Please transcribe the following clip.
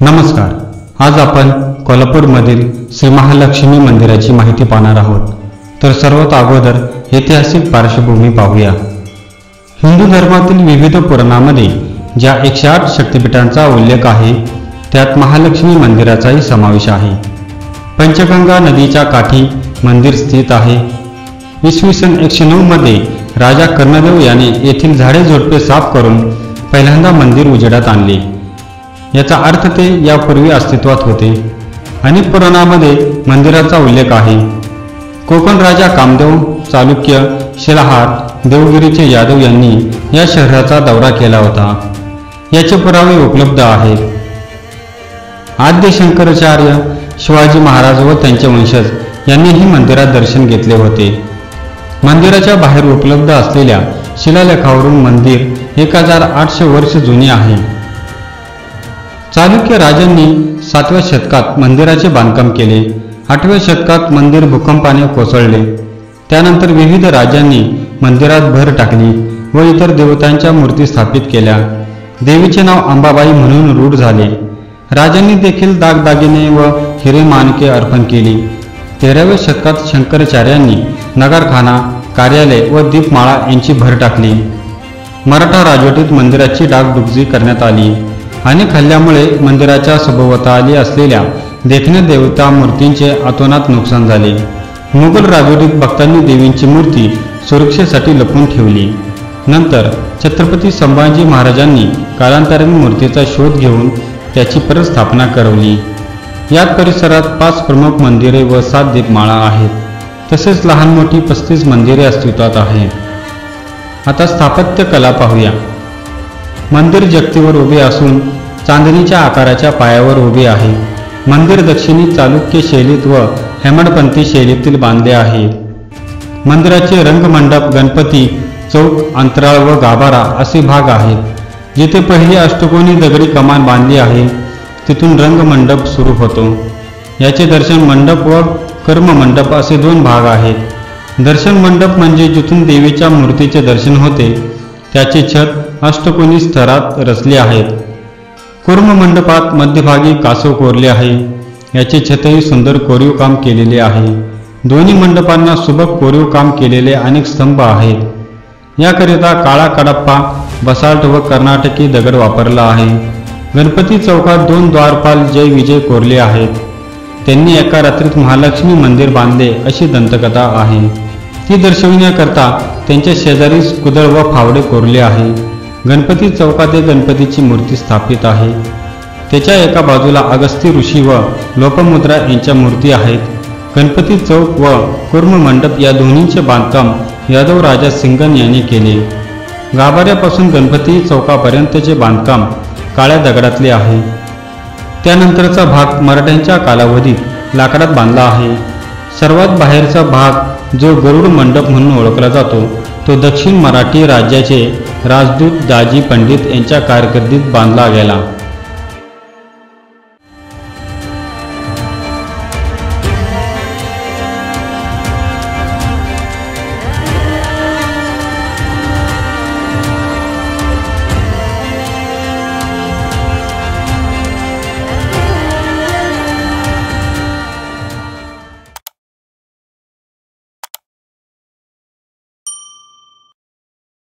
नमस्कार. आज आपण कोल्हापूरमधील श्री महालक्ष्मी मंदिराची माहिती पाहणार आहोत. तर सर्वात अगोदर ऐतिहासिक पार्श्वभूमी पाहूया. हिंदू धर्मातील विविध पुराणांमध्ये ज्या 108 शक्तिपीठांचा उल्लेख आहे त्यात महालक्ष्मी मंदिराचाही समावेश आहे. पंचगंगा नदीच्या काठी मंदिर स्थित आहे. इसवी सन 109 मध्ये राजा कर्णदेव याने येथील झाडे झुडपे साफ करून पहिल्यांदा मंदिर उजेडात आणले. याचा अर्थ ते यापूर्वी अस्तित्वात होते. अनेक पुराणांमध्ये मंदिराचा उल्लेख आहे. कोकण राजा कामदेव, चालुक्य, शिलाहार, देवगिरीचे यादव यांनी या शहराचा दौरा केला होता. याचे पुरावे उपलब्ध आहेत. आद्य शंकराचार्य, शिवाजी महाराज व त्यांचे वंशज यांनीही मंदिरात दर्शन घेतले होते. मंदिराच्या बाहेर उपलब्ध असलेल्या शिलालेखावरून मंदिर 1800 वर्ष जुने आहे. चालुक्य राजांनी 7व्या शतकात मंदिराचे बांधकाम केले. 8व्या शतकात मंदिर भूकंपाने कोसळले. त्यानंतर विविध राजांनी मंदिरात भर टाकली व इतर देवतांच्या मूर्ती स्थापित केल्या. देवीचे नाव अंबाबाई म्हणून रूढ झाले. राजांनी देखील दागदागिने व हिरे माणके अर्पण केली. 13व्या शतकात शंकराचार्यांनी नगारखाना, कार्यालय व दीपमाळा यांची भर टाकली. मराठा राजवटीत मंदिराची डागडुजी करण्यात आली. अनेक हल्ल्यामुळे मंदिराच्या सभोवताली असलेल्या देखण्या देवता मूर्तींचे अतोनात नुकसान झाले. मुघल राजवटीत भक्तांनी देवींची मूर्ती सुरक्षेसाठी लपवून ठेवली. नंतर छत्रपती संभाजी महाराजांनी कालांतराने मूर्तीचा शोध घेऊन त्याची परत स्थापना करवली. याच परिसरात 5 प्रमुख मंदिरे व 7 दीपमाळा आहेत. तसेच लहान मोठी 35 मंदिरे अस्तित्वात आहेत. आता स्थापत्य कला पाहूया. मंदिर जगतीवर उभे असून चांदणीच्या आकाराच्या पायावर उभे आहे. मंदिर दक्षिणी चालुक्य शैलीत व हेमाडपंथी शैलीतील बांधले आहे. मंदिराचे रंगमंडप, गणपती चौक, अंतराळ व गाभारा असे भाग आहेत. जिथे पहिली अष्टकोनी दगडी कमान बांधली आहे तिथून रंगमंडप सुरू होतो. याचे दर्शन मंडप व कर्ममंडप असे 2 भाग आहेत. दर्शन मंडप म्हणजे जिथून देवीच्या मूर्तीचे दर्शन होते त्याचे छत अष्टकोनी स्तरात रचले आहेत. कूर्म मंडपात मध्यभागी कासव कोरले आहे. याचे छतही सुंदर कोरीव काम केलेले आहे. दोन्ही मंडपांना सुबक कोरीव काम केलेले अनेक स्तंभ आहेत. याकरिता काळा कडप्पा, बसाल्ट व कर्नाटकी दगड वापरला आहे. गणपती चौकात 2 द्वारपाल जय विजय कोरले आहेत. त्यांनी एका रात्रीत महालक्ष्मी मंदिर बांधले अशी दंतकथा आहे. ती दर्शविण्याकरता त्यांच्या शेजारीच कुदळ व फावडे कोरले आहे. गणपती चौकात एक गणपतीची मूर्ती स्थापित आहे. त्याच्या एका बाजूला अगस्ती ऋषी व लोपमुद्रा यांच्या मूर्ती आहेत. गणपती चौक व कूर्म मंडप या दोन्हींचे बांधकाम यादव राजा सिंगन यांनी केले. गाभाऱ्यापासून गणपती चौकापर्यंतचे बांधकाम काळ्या दगडातले आहे. त्यानंतरचा भाग मराठ्यांच्या कालावधीत लाकडात बांधला आहे. सर्वात बाहेरचा भाग जो गरुड मंडप म्हणून ओळखला जातो तो दक्षिण मराठी राज्याचे राजदूत दाजी पंडित यांच्या कारकिर्दीत बांधला गेला.